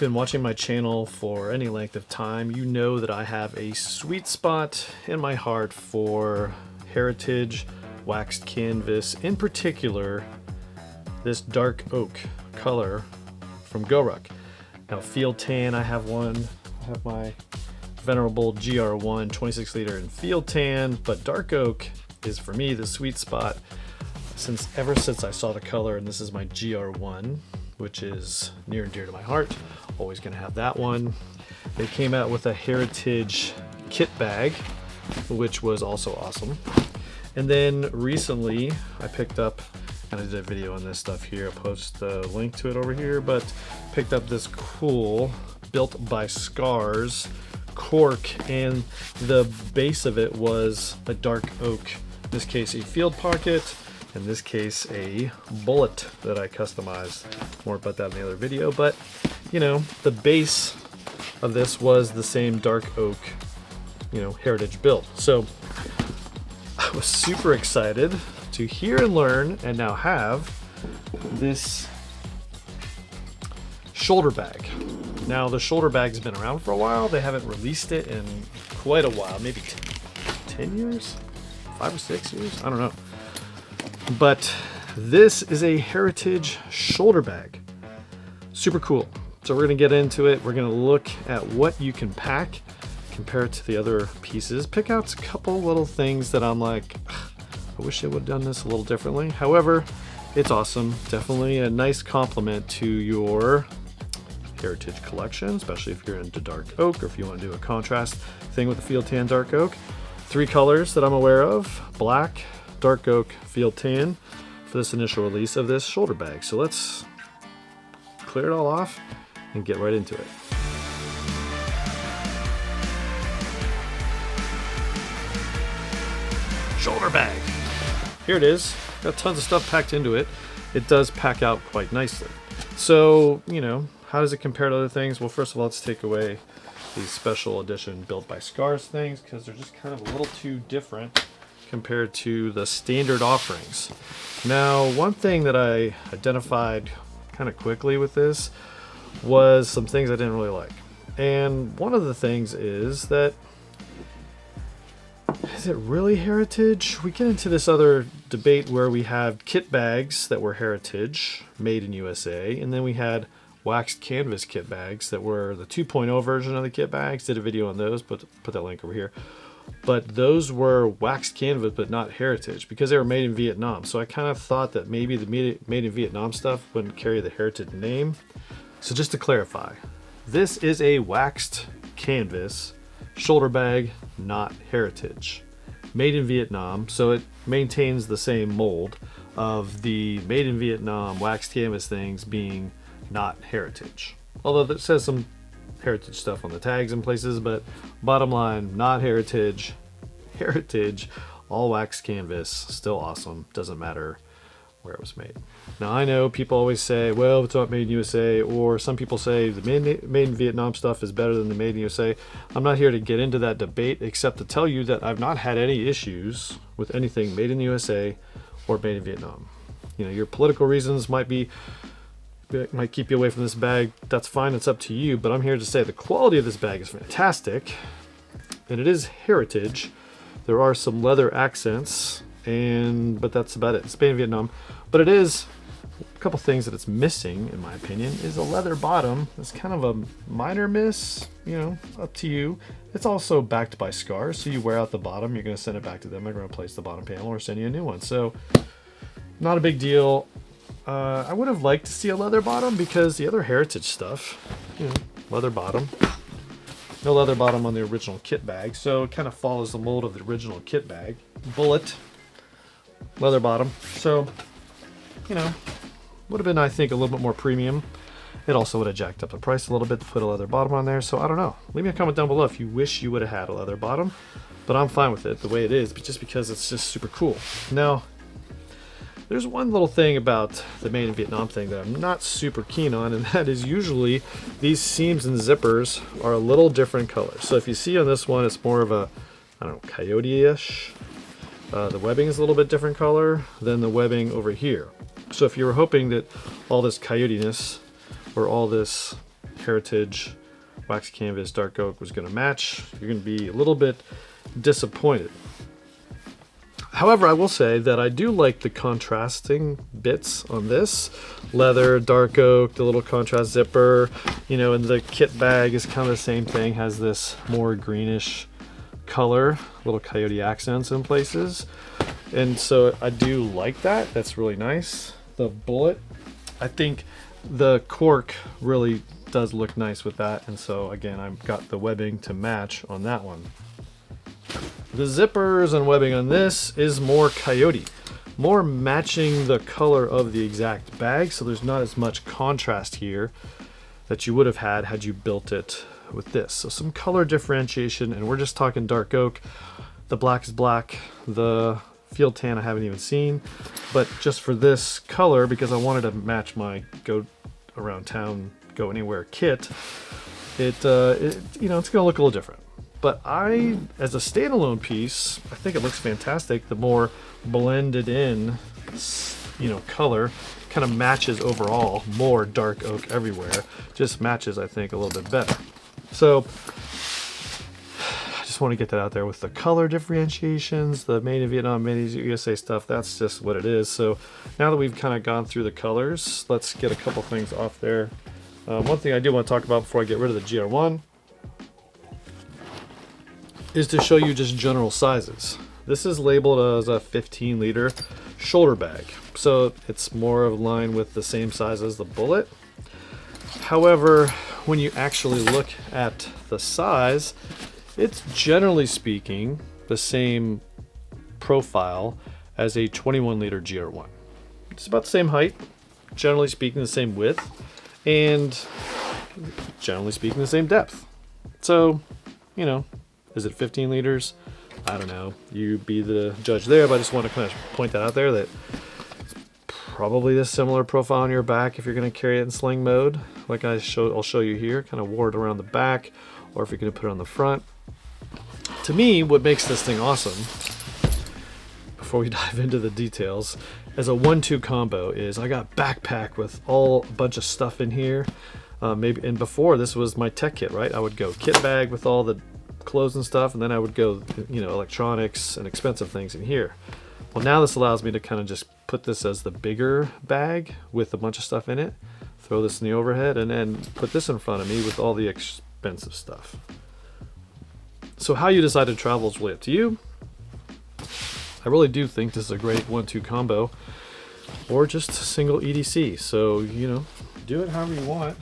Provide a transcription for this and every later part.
been watching my channel for any length of time, you know that I have a sweet spot in my heart for heritage waxed canvas, in particular this dark oak color from GORUCK. Now field tan, I have one. I have my venerable GR1 26 liter in field tan, but dark oak is for me the sweet spot ever since I saw the color, and this is my GR1, which is near and dear to my heart. Always gonna have that one. They came out with a heritage kit bag, which was also awesome. And then recently I picked up, and I did a video on this stuff here, I'll post a link to it over here, but picked up this cool Built by Scars cork, and the base of it was a dark oak, in this case a field pocket, in this case a bullet that I customized. More about that in the other video, but you know, the base of this was the same dark oak, you know, heritage build. So I was super excited to hear and learn and now have this shoulder bag. Now the shoulder bag's been around for a while. They haven't released it in quite a while, maybe 10 years, 5 or 6 years, I don't know. But this is a heritage shoulder bag. Super cool. So we're gonna get into it. We're gonna look at what you can pack, compare it to the other pieces, pick out a couple little things that I'm like, I wish they would have done this a little differently. However, it's awesome. Definitely a nice compliment to your heritage collection, especially if you're into dark oak or if you want to do a contrast thing with the field tan dark oak. 3 colors that I'm aware of: black, dark oak, field tan, for this initial release of this shoulder bag. So let's clear it all off and get right into it. Shoulder bag. Here it is. Got tons of stuff packed into it. It does pack out quite nicely. So, you know, how does it compare to other things? Well, first of all, let's take away these special edition Built by Scars things, because they're just kind of a little too different compared to the standard offerings. Now, one thing that I identified kind of quickly with this was some things I didn't really like. And one of the things is that, is it really heritage? We get into this other debate where we have kit bags that were heritage, made in USA, and then we had waxed canvas kit bags that were the 2.0 version of the kit bags. Did a video on those, put that link over here. But those were waxed canvas, but not heritage, because they were made in Vietnam. So I kind of thought that maybe the made in Vietnam stuff wouldn't carry the heritage name. So just to clarify, this is a waxed canvas shoulder bag, not heritage. Made in Vietnam, so it maintains the same mold of the made in Vietnam waxed canvas things being not heritage. Although it says some heritage stuff on the tags and places, but bottom line, not heritage. Heritage, all waxed canvas, still awesome. Doesn't matter where it was made. Now I know people always say, well, it's not made in USA, or some people say the made in Vietnam stuff is better than the made in USA. I'm not here to get into that debate, except to tell you that I've not had any issues with anything made in the USA or made in Vietnam. You know, your political reasons might keep you away from this bag. That's fine, it's up to you, but I'm here to say the quality of this bag is fantastic, and it is heritage. There are some leather accents, but that's about it. It's made in Vietnam, but it is a couple things that it's missing, in my opinion, is a leather bottom. It's kind of a minor miss, you know, up to you. It's also backed by Scars, so you wear out the bottom, you're going to send it back to them, they're going to replace the bottom panel or send you a new one. So not a big deal. I would have liked to see a leather bottom, because the other heritage stuff, you know, leather bottom. No leather bottom on the original kit bag, so it kind of follows the mold of the original kit bag. Bullet, leather bottom. So, you know, would have been, I think, a little bit more premium. It also would have jacked up the price a little bit to put a leather bottom on there. So I don't know. Leave me a comment down below if you wish you would have had a leather bottom, but I'm fine with it the way it is, but just because it's just super cool. Now, there's one little thing about the made in Vietnam thing that I'm not super keen on, and that is usually these seams and zippers are a little different colors. So if you see on this one, it's more of a, I don't know, coyote-ish. The webbing is a little bit different color than the webbing over here. So if you were hoping that all this coyotiness or all this Heritage wax canvas dark oak was going to match, you're going to be a little bit disappointed. However, I will say that I do like the contrasting bits on this. Leather, dark oak, the little contrast zipper, you know, and the kit bag is kind of the same thing, has this more greenish color, little coyote accents in places. And so I do like that. That's really nice. The bullet, I think the cork really does look nice with that. And so again, I've got the webbing to match on that one. The zippers and webbing on this is more coyote, more matching the color of the exact bag, so there's not as much contrast here that you would have had you built it with this. So some color differentiation, and we're just talking dark oak. The black is black, the field tan I haven't even seen, but just for this color, because I wanted to match my go around town, go anywhere kit, it you know, it's gonna look a little different. But as a standalone piece, I think it looks fantastic. The more blended in, you know, color kind of matches overall. More dark oak everywhere, just matches, I think, a little bit better. So I just want to get that out there with the color differentiations, the made in Vietnam, made in USA stuff. That's just what it is. So now that we've kind of gone through the colors, let's get a couple things off there. One thing I do want to talk about before I get rid of the GR1 is to show you just general sizes. This is labeled as a 15-liter shoulder bag, so it's more of line with the same size as the bullet. However, when you actually look at the size, it's generally speaking the same profile as a 21-liter GR1. It's about the same height, generally speaking the same width, and generally speaking the same depth. So, you know, is it 15 liters? I don't know. You be the judge there, but I just want to kind of point that out there, that it's probably a similar profile on your back if you're going to carry it in sling mode, like I'll show you here, kind of wore it around the back, or if you're going to put it on the front. To me, what makes this thing awesome, before we dive into the details, as a 1-2 combo is I got backpack with a bunch of stuff in here. Maybe, and before this was my tech kit, right? I would go kit bag with all the clothes and stuff, and then I would go, you know, electronics and expensive things in here. Well, now this allows me to kind of just put this as the bigger bag with a bunch of stuff in it, throw this in the overhead, and then put this in front of me with all the expensive stuff. So how you decide to travel is really up to you. I really do think this is a great 1-2 combo, or just a single EDC. So, you know, do it however you want,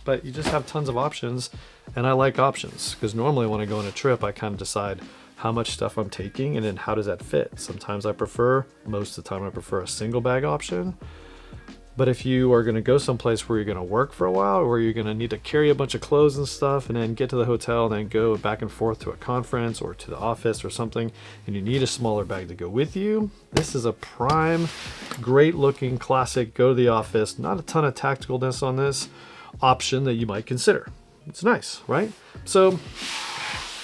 but you just have tons of options. And I like options, because normally when I go on a trip, I kind of decide how much stuff I'm taking and then how does that fit. Sometimes most of the time I prefer a single bag option. But if you are going to go someplace where you're going to work for a while, where you're going to need to carry a bunch of clothes and stuff and then get to the hotel and then go back and forth to a conference or to the office or something, and you need a smaller bag to go with you, this is a prime, great looking, classic, go to the office, not a ton of tacticalness on this, option that you might consider. It's nice, right? So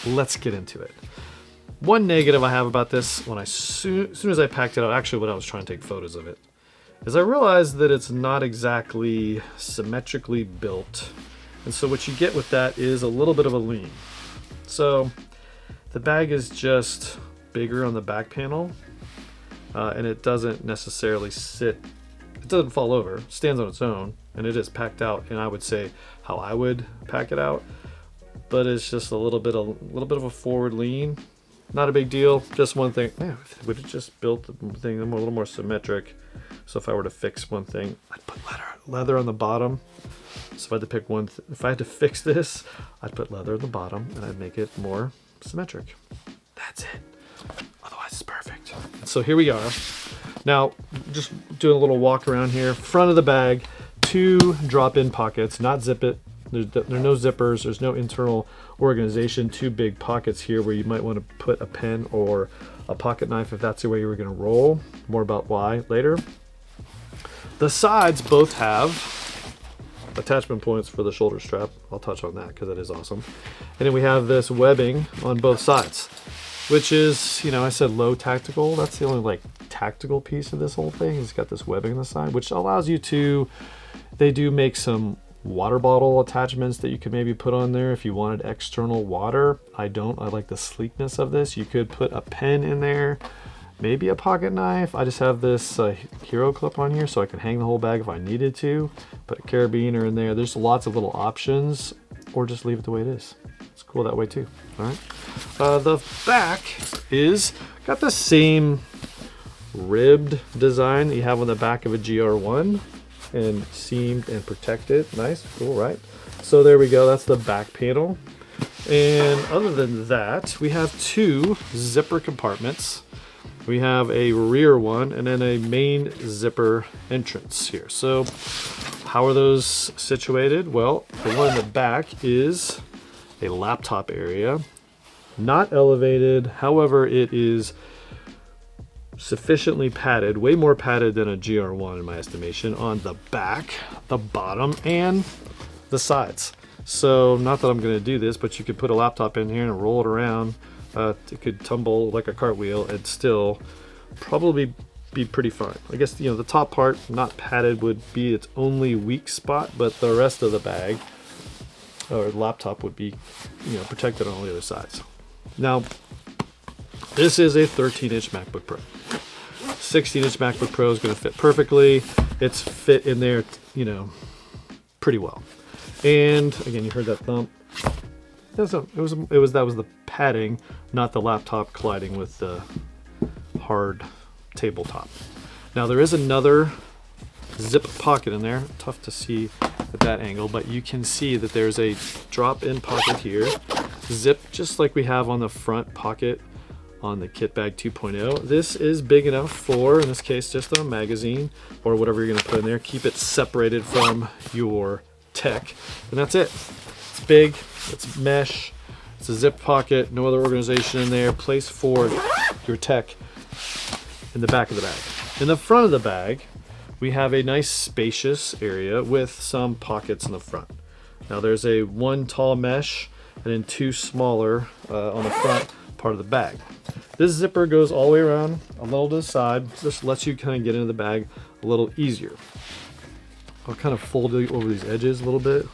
let's get into it. One negative I have about this, when as soon as I packed it out, actually when I was trying to take photos of it, is I realized that it's not exactly symmetrically built. And so what you get with that is a little bit of a lean. So the bag is just bigger on the back panel, and it doesn't necessarily sit, it doesn't fall over, it stands on its own, and it is packed out, and I would say how I would pack it out, but it's just a little bit of a forward lean. Not a big deal, just one thing. Man, would have just built the thing a little more symmetric. So if I were to fix one thing, I'd put leather on the bottom. So if I had to pick one, if I had to fix this, I'd put leather on the bottom and I'd make it more symmetric. That's it. Otherwise it's perfect. So here we are. Now, just doing a little walk around here. Front of the bag, 2 drop-in pockets, not zip it. There are no zippers, there's no internal organization, 2 big pockets here where you might want to put a pen or a pocket knife if that's the way you were going to roll. More about why later. The sides both have attachment points for the shoulder strap. I'll touch on that because that is awesome. And then we have this webbing on both sides, which is, you know, I said low tactical. That's the only like tactical piece of this whole thing. It's got this webbing on the side, which allows you to, they do make some water bottle attachments that you could maybe put on there if you wanted external water. I don't. I like the sleekness of this. You could put a pen in there, maybe a pocket knife. I just have this hero clip on here so I can hang the whole bag if I needed to. Put a carabiner in there. There's lots of little options, or just leave it the way it is. It's cool that way too. All right. The back is got the same ribbed design that you have on the back of a GR1, and seamed and protected. Nice, cool, right? So there we go. That's the back panel. And other than that, we have two zipper compartments. We have a rear one and then a main zipper entrance here. So how are those situated? Well, the one in the back is a laptop area, not elevated. However, it is sufficiently padded, way more padded than a GR1 in my estimation, on the back, the bottom, and the sides. So not that I'm going to do this, but you could put a laptop in here and roll it around. It could tumble like a cartwheel and still probably be pretty fine. I guess, you know, the top part, not padded, would be its only weak spot, but the rest of the bag or laptop would be, you know, protected on all the other sides. Now, this is a 13-inch MacBook Pro. 16-inch MacBook Pro is going to fit perfectly. It's fit in there, you know, pretty well. And again, you heard that thump. That was the padding, not the laptop colliding with the hard tabletop. Now there is another zip pocket in there. Tough to see at that angle, but you can see that there's a drop-in pocket here. Zip just like we have on the front pocket on the Kit Bag 2.0. This is big enough for, in this case, just a magazine or whatever you're going to put in there. Keep it separated from your tech, and that's it. It's big, it's mesh, it's a zip pocket, no other organization in there. Place for your tech in the back of the bag. In the front of the bag, we have a nice spacious area with some pockets in the front. Now there's one tall mesh and then two smaller on the front part of the bag. This zipper goes all the way around, a little to the side. Just lets you kind of get into the bag a little easier. I'll kind of fold it over these edges a little bit.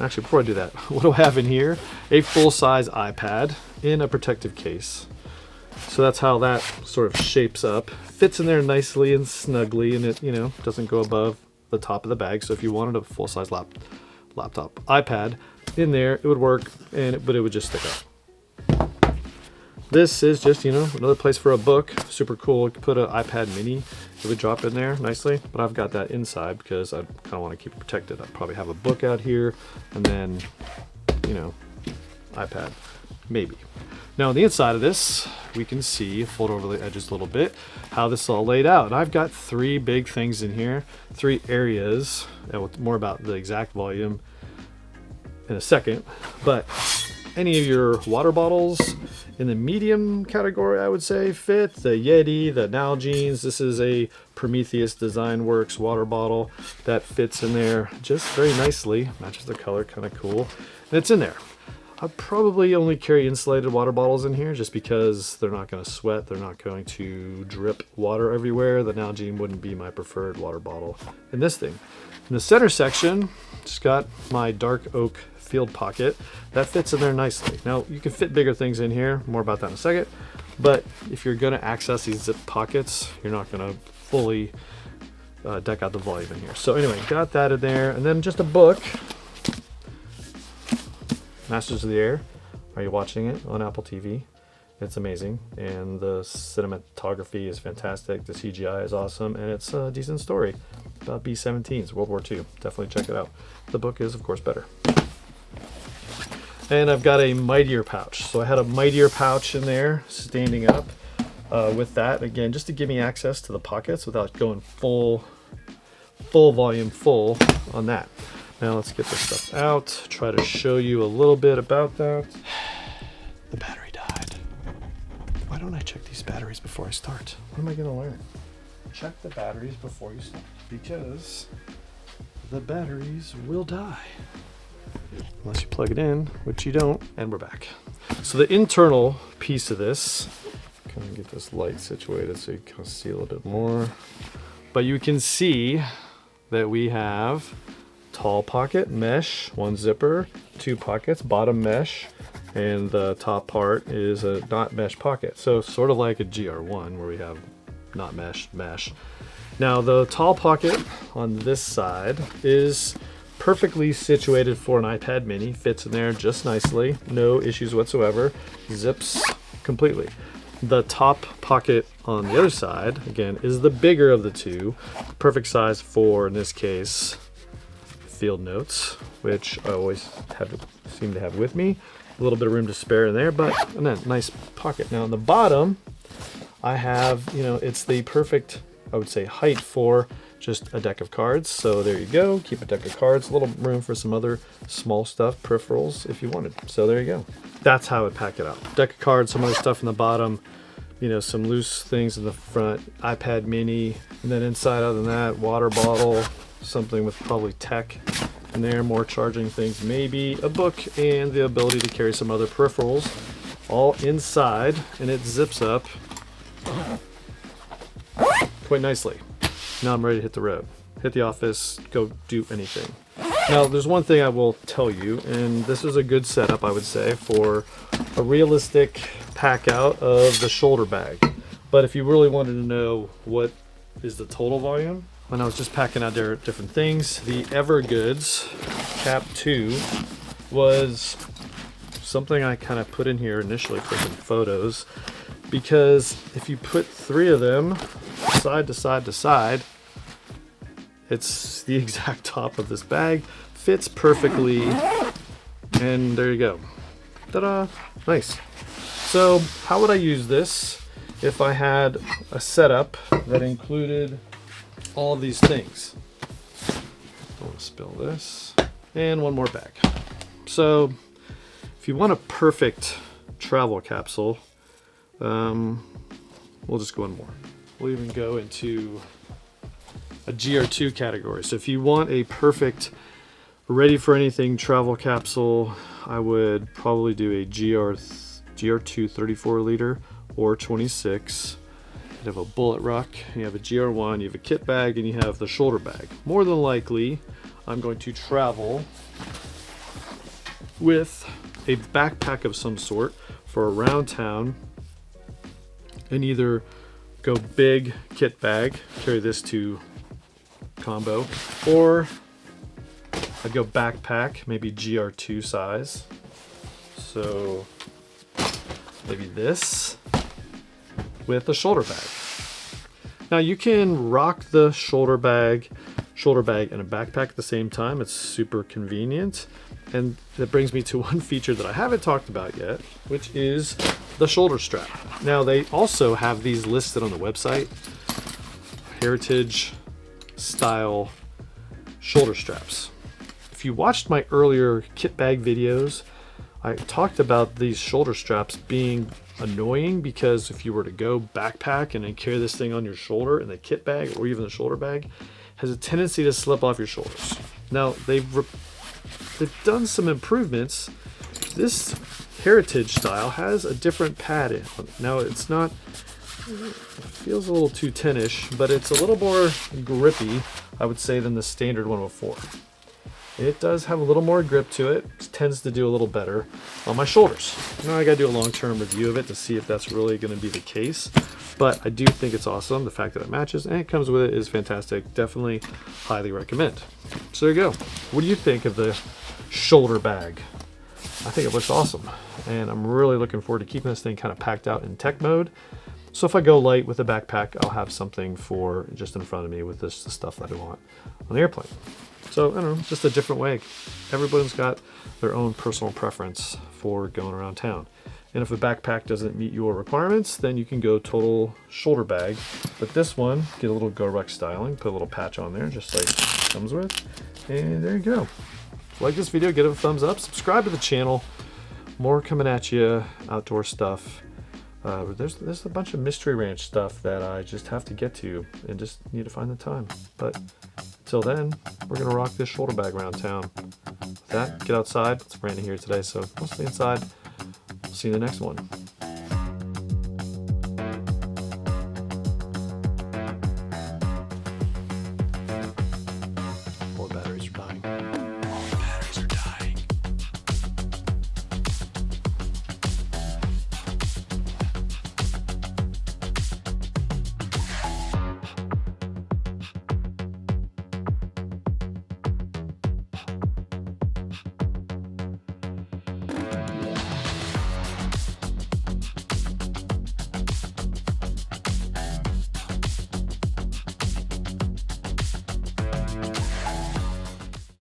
Actually, before I do that, what do I have in here? A full-size iPad in a protective case. So that's how that sort of shapes up. Fits in there nicely and snugly, and it, you know, doesn't go above the top of the bag. So if you wanted a full-size laptop iPad in there, it would work, but it would just stick up. This is just, you know, another place for a book. Super cool. You could put an iPad mini. It would drop in there nicely, but I've got that inside because I kind of want to keep it protected. I'd probably have a book out here and then, you know, iPad, maybe. Now on the inside of this, we can see, fold over the edges a little bit, how this is all laid out. And I've got three big things in here, three areas, and more about the exact volume in a second, but any of your water bottles in the medium category, I would say, fit. The Yeti, the Nalgene's. This is a Prometheus Design Works water bottle that fits in there just very nicely. Matches the color, kind of cool. And it's in there. I'd probably only carry insulated water bottles in here just because they're not going to sweat. They're not going to drip water everywhere. The Nalgene wouldn't be my preferred water bottle in this thing. In the center section, just got my dark oak field pocket that fits in there nicely. Now you can fit bigger things in here, more about that in a second, but if you're going to access these zip pockets, you're not going to fully deck out the volume in here. So anyway, got that in there, and then just a book, Masters of the Air. Are you watching it on Apple TV? It's amazing, and the cinematography is fantastic, the CGI is awesome, and it's a decent story about B-17s, World War II. Definitely check it out. The book is, of course, better. And I've got a mightier pouch. So I had a mightier pouch in there standing up with that, again, just to give me access to the pockets without going full volume full on that. Now let's get this stuff out, try to show you a little bit about that. The battery died. Why don't I check these batteries before I start? What am I gonna learn? Check the batteries before you start, because the batteries will die. Unless you plug it in, which you don't, and we're back. So the internal piece of this, kind of get this light situated so you can see a little bit more. But you can see that we have tall pocket, mesh, one zipper, 2 pockets, bottom mesh, and the top part is a not mesh pocket. So sort of like a GR1 where we have not mesh, mesh. Now the tall pocket on this side is perfectly situated for an iPad mini, fits in there just nicely, no issues whatsoever, zips completely. The top pocket on the other side, again, is the bigger of the two, perfect size for, in this case, field notes, which I always seem to have with me. A little bit of room to spare in there, but a nice pocket. Now on the bottom, I have, it's the perfect, I would say, height for just a deck of cards. So there you go, keep a deck of cards, a little room for some other small stuff, peripherals if you wanted. So there you go. That's how I would pack it out. Deck of cards, some other stuff in the bottom, some loose things in the front, iPad mini, and then inside, other than that, water bottle, something with probably tech in there, more charging things, maybe a book, and the ability to carry some other peripherals all inside, and it zips up quite nicely. Now I'm ready to hit the road, hit the office, go do anything. Now there's one thing I will tell you, and this is a good setup, I would say, for a realistic pack out of the shoulder bag. But if you really wanted to know what is the total volume, when I was just packing out there different things, the Evergoods Cap 2 was something I kind of put in here initially for some photos, because if you put 3 of them side to side to side, it's the exact top of this bag, fits perfectly, and there you go. Ta-da! Nice. So how would I use this if I had a setup that included all of these things? Don't want to spill this. And one more bag. So if you want a perfect travel capsule, we'll just go in more. We'll even go into a GR2 category. So if you want a perfect ready for anything travel capsule, I would probably do a GR2 34 liter or 26. You have a bullet ruck, you have a GR1, you have a kit bag, and you have the shoulder bag. More than likely, I'm going to travel with a backpack of some sort for around town, and either go big kit bag, carry this to combo, or I'd go backpack, maybe GR2 size. So maybe this with a shoulder bag. Now you can rock the shoulder bag and a backpack at the same time. It's super convenient. And that brings me to one feature that I haven't talked about yet, which is the shoulder strap. Now they also have these listed on the website, heritage style shoulder straps. If you watched my earlier kit bag videos, I talked about these shoulder straps being annoying because if you were to go backpack and then carry this thing on your shoulder, and the kit bag or even the shoulder bag has a tendency to slip off your shoulders. Now they've done some improvements. This heritage style has a different pad in. Now it's not, it feels a little 210-ish, but it's a little more grippy, I would say, than the standard 104. It does have a little more grip to it. It tends to do a little better on my shoulders. Now I gotta do a long-term review of it to see if that's really gonna be the case. But I do think it's awesome. The fact that it matches and it comes with it is fantastic. Definitely highly recommend. So there you go. What do you think of the shoulder bag? I think it looks awesome. And I'm really looking forward to keeping this thing kind of packed out in tech mode. So if I go light with a backpack, I'll have something for just in front of me with this, the stuff that I want on the airplane. So, I don't know, just a different way. Everybody's got their own personal preference for going around town. And if a backpack doesn't meet your requirements, then you can go total shoulder bag. But this one, get a little GORUCK styling, put a little patch on there, just like it comes with. And there you go. If you like this video, give it a thumbs up. Subscribe to the channel. More coming at you, outdoor stuff. There's a bunch of Mystery Ranch stuff that I just have to get to and just need to find the time. But until then, we're gonna rock this shoulder bag around town. With that, get outside. It's raining here today, so we'll stay inside. See you in the next one. More batteries are dying.